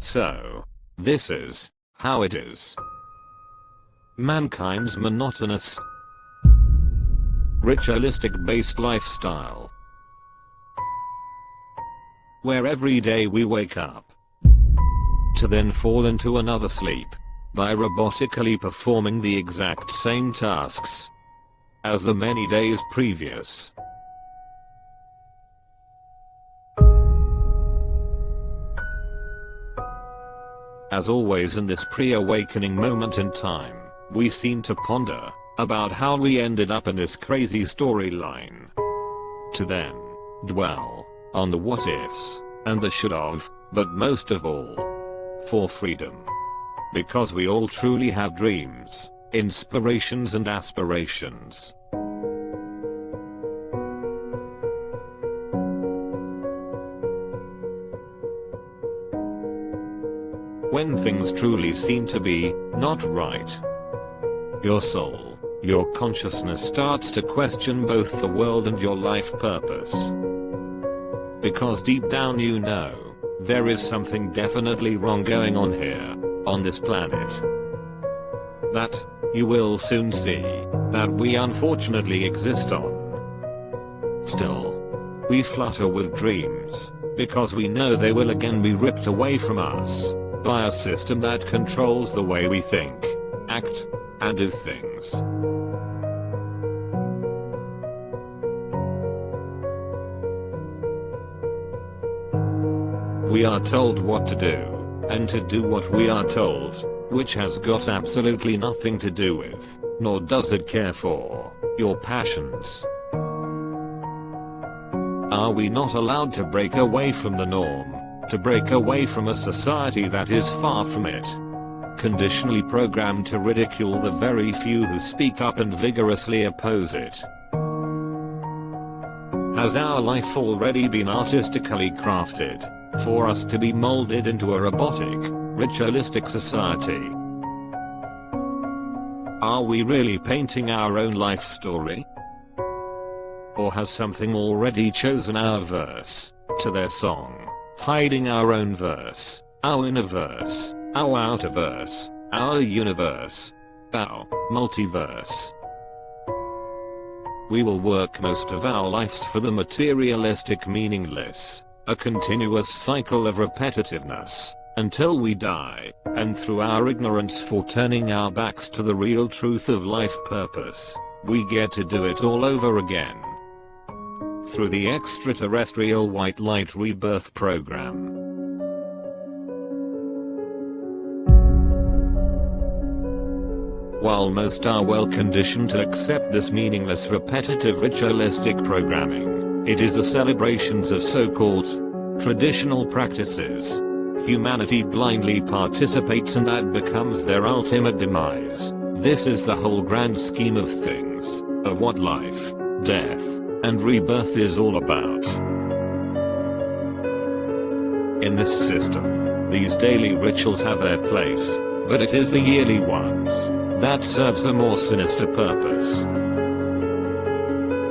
So, this is how it is. Mankind's monotonous, ritualistic-based lifestyle, where every day we wake up to then fall into another sleep by robotically performing the exact same tasks as the many days previous. As always in this pre-awakening moment in time, we seem to ponder about how we ended up in this crazy storyline, to then dwell on the what ifs and the should have, but most of all, for freedom. Because we all truly have dreams, inspirations and aspirations. When things truly seem to be not right, your soul, your consciousness starts to question both the world and your life purpose. Because deep down you know, there is something definitely wrong going on here, on this planet. That, you will soon see, that we unfortunately exist on. Still, we flutter with dreams, because we know they will again be ripped away from us, by a system that controls the way we think, act, and do things. We are told what to do, and to do what we are told, which has got absolutely nothing to do with, nor does it care for, your passions. Are we not allowed to break away from the norm, to break away from a society that is far from it? Conditionally programmed to ridicule the very few who speak up and vigorously oppose it. Has our life already been artistically crafted, for us to be molded into a robotic, ritualistic society? Are we really painting our own life story? Or has something already chosen our verse, to their song, hiding our own verse, our inner verse, our outer verse, our universe, our multiverse? We will work most of our lives for the materialistic meaningless, a continuous cycle of repetitiveness, until we die, and through our ignorance for turning our backs to the real truth of life purpose, we get to do it all over again. Through the extraterrestrial white light rebirth program. While most are well conditioned to accept this meaningless repetitive ritualistic programming, it is the celebrations of so-called traditional practices humanity blindly participates in that becomes their ultimate demise. This is the whole grand scheme of things, of what life, death, and rebirth is all about. In this system, these daily rituals have their place, but it is the yearly ones that serves a more sinister purpose.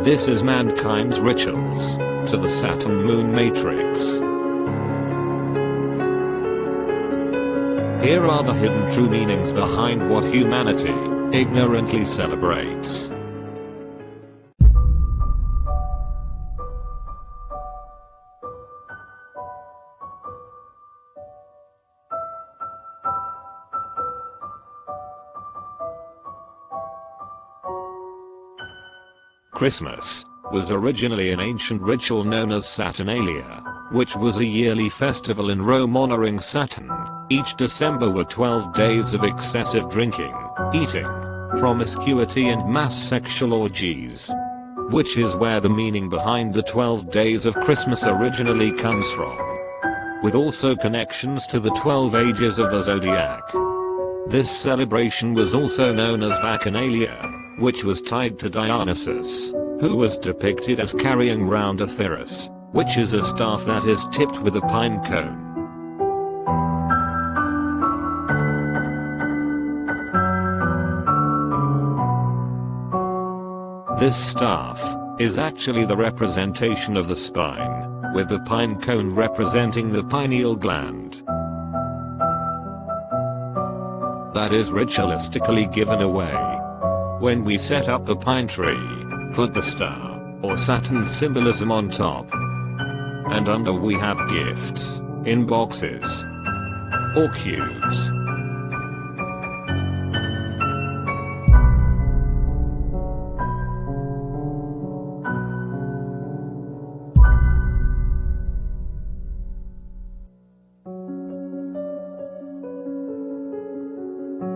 This is mankind's rituals to the Saturn moon matrix. Here are the hidden true meanings behind what humanity ignorantly celebrates. Christmas was originally an ancient ritual known as Saturnalia, which was a yearly festival in Rome honoring Saturn. Each December were 12 days of excessive drinking, eating, promiscuity and mass sexual orgies. Which is where the meaning behind the 12 days of Christmas originally comes from. With also connections to the 12 ages of the zodiac. This celebration was also known as Bacchanalia, which was tied to Dionysus, who was depicted as carrying round a thyrus, which is a staff that is tipped with a pine cone. This staff is actually the representation of the spine, with the pine cone representing the pineal gland. that is ritualistically given away. When we set up the pine tree, put the star, or Saturn symbolism on top. And under we have gifts, in boxes, or cubes.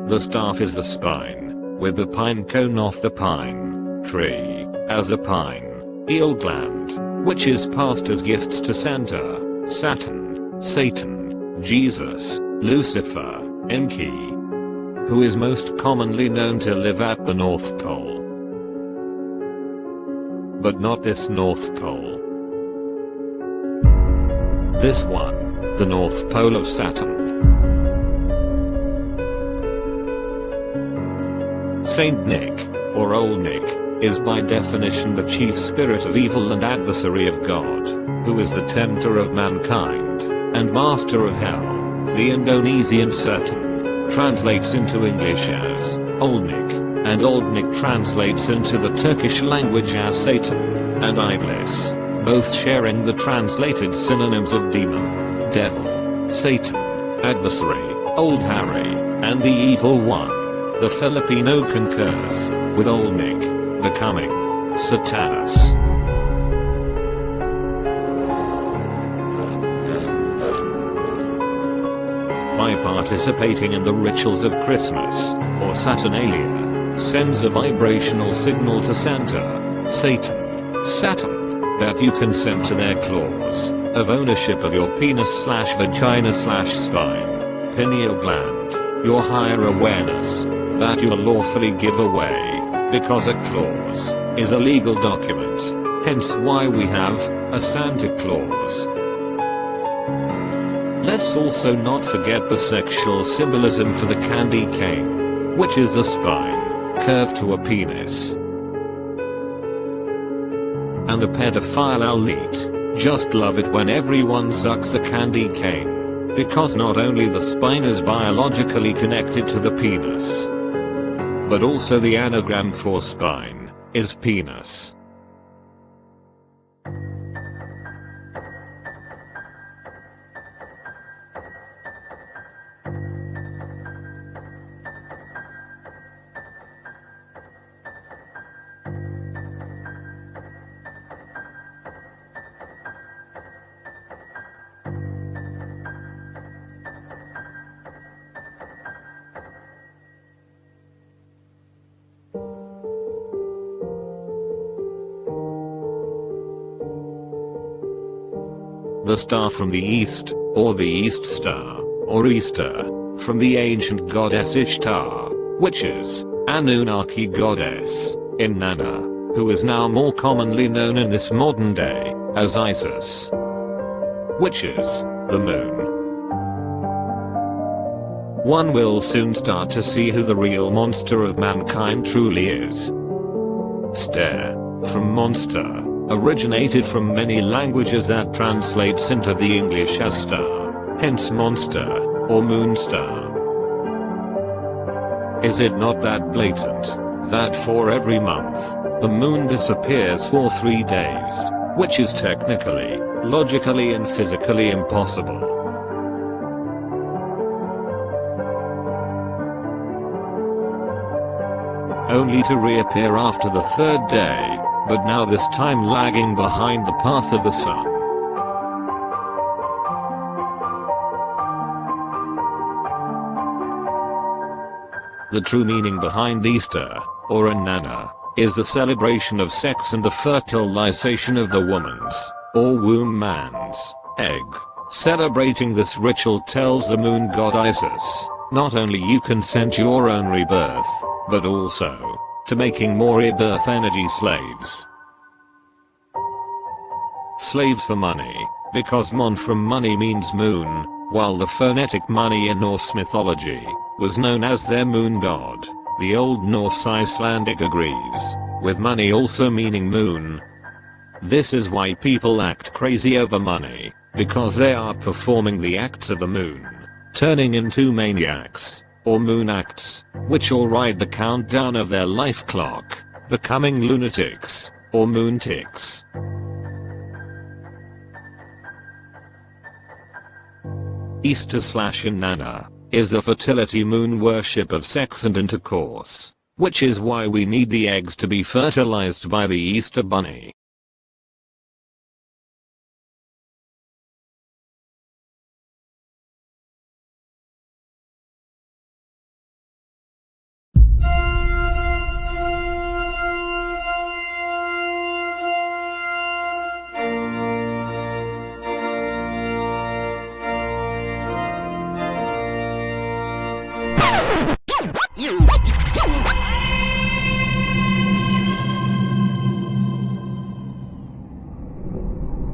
The staff is the spine, with the pine cone off the pine tree, as a pine eel gland, which is passed as gifts to Santa, Saturn, Satan, Jesus, Lucifer, Enki, who is most commonly known to live at the North Pole. But not this North Pole. This one, the North Pole of Saturn. Saint Nick, or Old Nick, is by definition the chief spirit of evil and adversary of God, who is the tempter of mankind, and master of hell. The Indonesian Saturn translates into English as Old Nick, and Old Nick translates into the Turkish language as Satan and Iblis, both sharing the translated synonyms of demon, devil, Satan, adversary, Old Harry, and the evil one. The Filipino concurs, with Old Nick becoming Satanus. By participating in the rituals of Christmas, or Saturnalia, sends a vibrational signal to Santa, Satan, Saturn, that you consent to their clause of ownership of your penis/vagina/spine, pineal gland, your higher awareness, that you lawfully give away, because a clause is a legal document, hence why we have a Santa Claus. Let's also not forget the sexual symbolism for the candy cane, which is a spine, curved to a penis. And the pedophile elite just love it when everyone sucks the candy cane, because not only the spine is biologically connected to the penis, but also the anagram for spine is penis. The star from the east, or the East Star, or Easter, from the ancient goddess Ishtar, which is Anunnaki goddess, in Nano, who is now more commonly known in this modern day as Isis, which is the moon. One will soon start to see who the real monster of mankind truly is. Stare, from monster, originated from many languages that translates into the English as star, hence monster, or moon star. Is it not that blatant, that for every month, the moon disappears for 3 days, which is technically, logically and physically impossible? Only to reappear after the 3rd day, but now this time lagging behind the path of the sun. The true meaning behind Easter, or Nano, is the celebration of sex and the fertilization of the woman's, or womb man's, egg. Celebrating this ritual tells the moon god Isis, not only you consent your own rebirth, but also to making more rebirth energy slaves. Slaves for money, because mon from money means moon, while the phonetic money in Norse mythology was known as their moon god. The Old Norse Icelandic agrees, with money also meaning moon. This is why people act crazy over money, because they are performing the acts of the moon, turning into maniacs, or moon acts, which all ride the countdown of their life clock, becoming lunatics, or moontics. Easter/Nana is a fertility moon worship of sex and intercourse, which is why we need the eggs to be fertilized by the Easter bunny.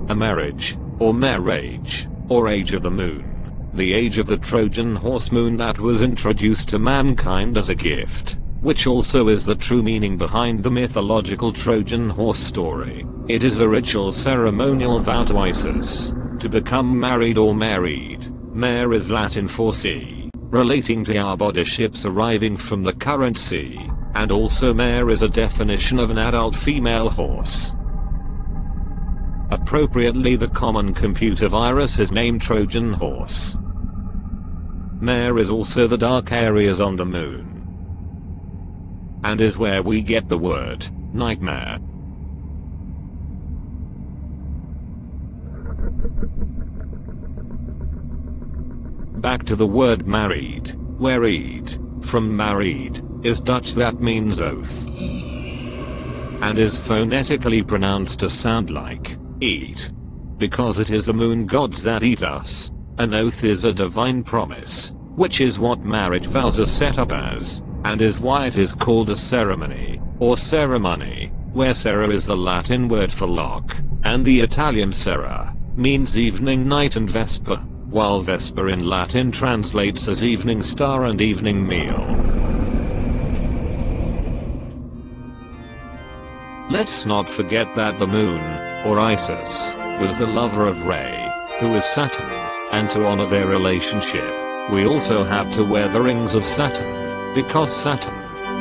A marriage, or marriage, or age of the moon, the age of the Trojan horse moon that was introduced to mankind as a gift, which also is the true meaning behind the mythological Trojan horse story. It is a ritual ceremonial vow to Isis, to become married or married. Mare is Latin for sea, relating to our body ships arriving from the current sea, and also mare is a definition of an adult female horse. Appropriately, the common computer virus is named Trojan horse. Mare is also the dark areas on the moon, and is where we get the word nightmare. Back to the word married, where eed, from married, is Dutch that means oath, and is phonetically pronounced to sound like eat, because it is the moon gods that eat us. An oath is a divine promise, which is what marriage vows are set up as, and is why it is called a ceremony, or ceremony, where sera is the Latin word for lock, and the Italian sera means evening, night, and vesper, while vesper in Latin translates as evening star and evening meal. Let's not forget that the moon, or Isis, was the lover of Re, who is Saturn, and to honor their relationship, we also have to wear the rings of Saturn, because Saturn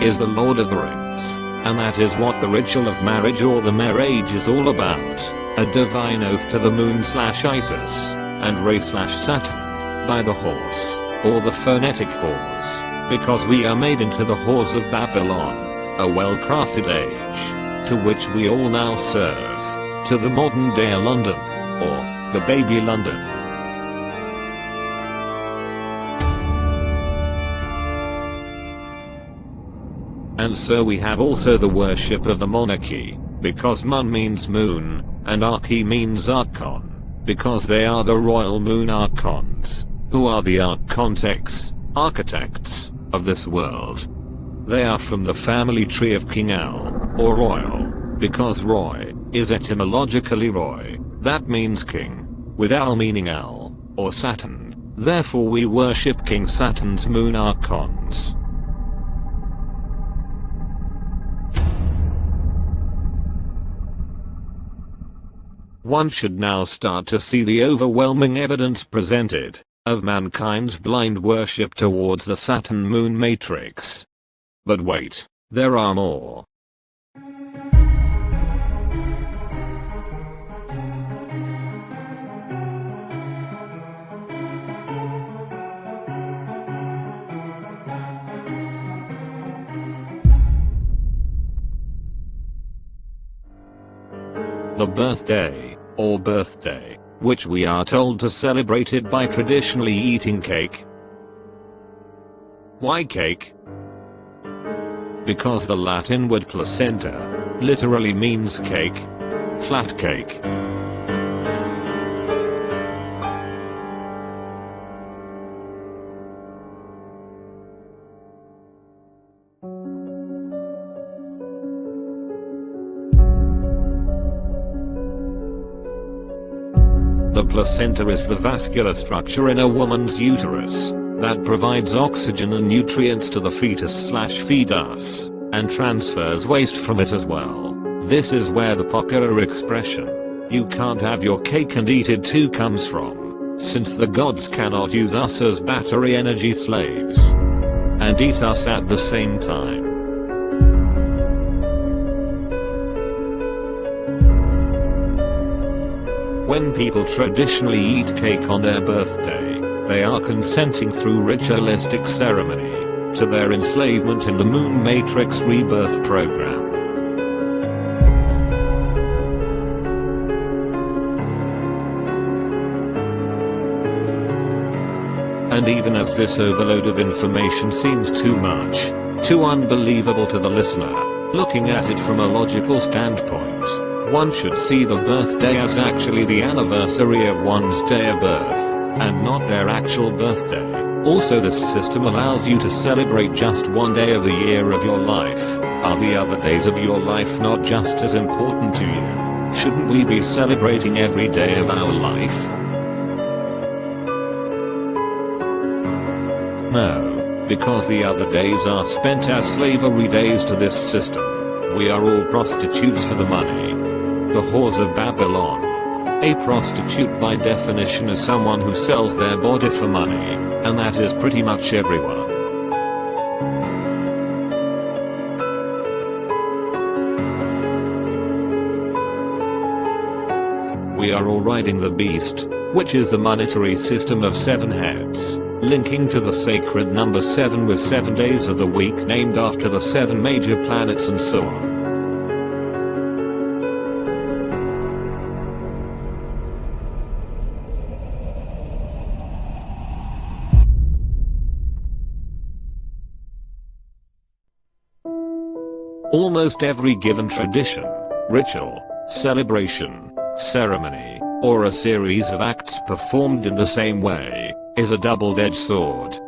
is the lord of the rings, and that is what the ritual of marriage or the marriage is all about, a divine oath to the moon/Isis, and Re/Saturn, by the horse, or the phonetic horse, because we are made into the whores of Babylon, a well-crafted age, to which we all now serve, to the modern day London, or the baby London. And so we have also the worship of the monarchy, because mon means moon, and archy means archon, because they are the royal moon archons, who are the architects of this world. They are from the family tree of King Al, or royal, because Roy is etymologically Roy, that means king, with Al meaning Al, or Saturn, therefore we worship King Saturn's moon archons. One should now start to see the overwhelming evidence presented, of mankind's blind worship towards the Saturn moon matrix. But wait, there are more. The birthday, or birthday, which we are told to celebrate it by traditionally eating cake. Why cake? Because the Latin word placenta literally means cake, flat cake. The placenta is the vascular structure in a woman's uterus that provides oxygen and nutrients to the fetus/fetus, and transfers waste from it as well. This is where the popular expression, "You can't have your cake and eat it too" comes from, since the gods cannot use us as battery energy slaves. and eat us at the same time. When people traditionally eat cake on their birthday, they are consenting through ritualistic ceremony to their enslavement in the Moon Matrix rebirth program. And even as this overload of information seems too much, too unbelievable to the listener, looking at it from a logical standpoint, one should see the birthday as actually the anniversary of one's day of birth, and not their actual birthday. Also, this system allows you to celebrate just one day of the year of your life. Are the other days of your life not just as important to you? Shouldn't we be celebrating every day of our life? No, because the other days are spent as slavery days to this system. We are all prostitutes for the money. The whores of Babylon. A prostitute by definition is someone who sells their body for money, and that is pretty much everyone. We are all riding the beast, which is the monetary system of 7 heads, linking to the sacred number 7 with 7 days of the week named after the 7 major planets and so on. Almost every given tradition, ritual, celebration, ceremony, or a series of acts performed in the same way, is a double-edged sword.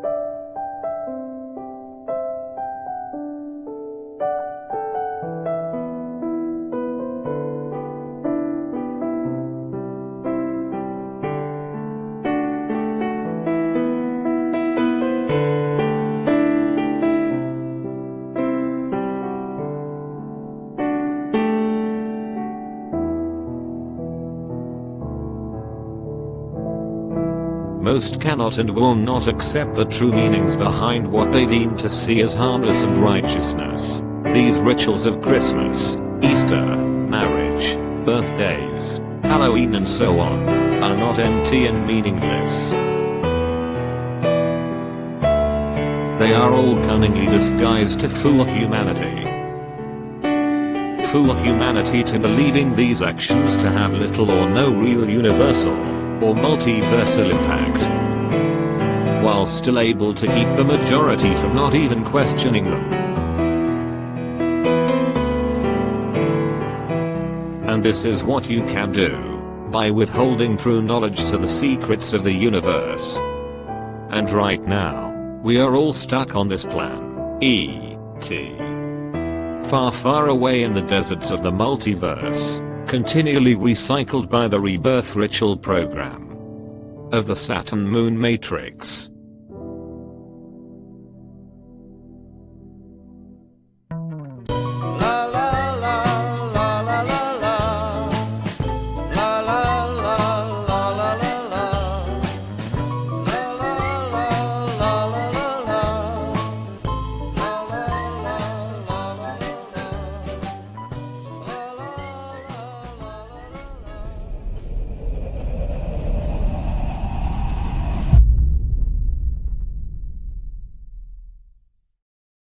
Most cannot and will not accept the true meanings behind what they deem to see as harmless and righteousness. These rituals of Christmas, Easter, marriage, birthdays, Halloween and so on, are not empty and meaningless. They are all cunningly disguised to fool humanity. Fool humanity to believing these actions to have little or no real universal or multiversal impact, while still able to keep the majority from not even questioning them. And this is what you can do by withholding true knowledge to the secrets of the universe. And right now, we are all stuck on this plan, E.T. Far, far away in the deserts of the multiverse, continually recycled by the rebirth ritual program of the Saturn Moon Matrix.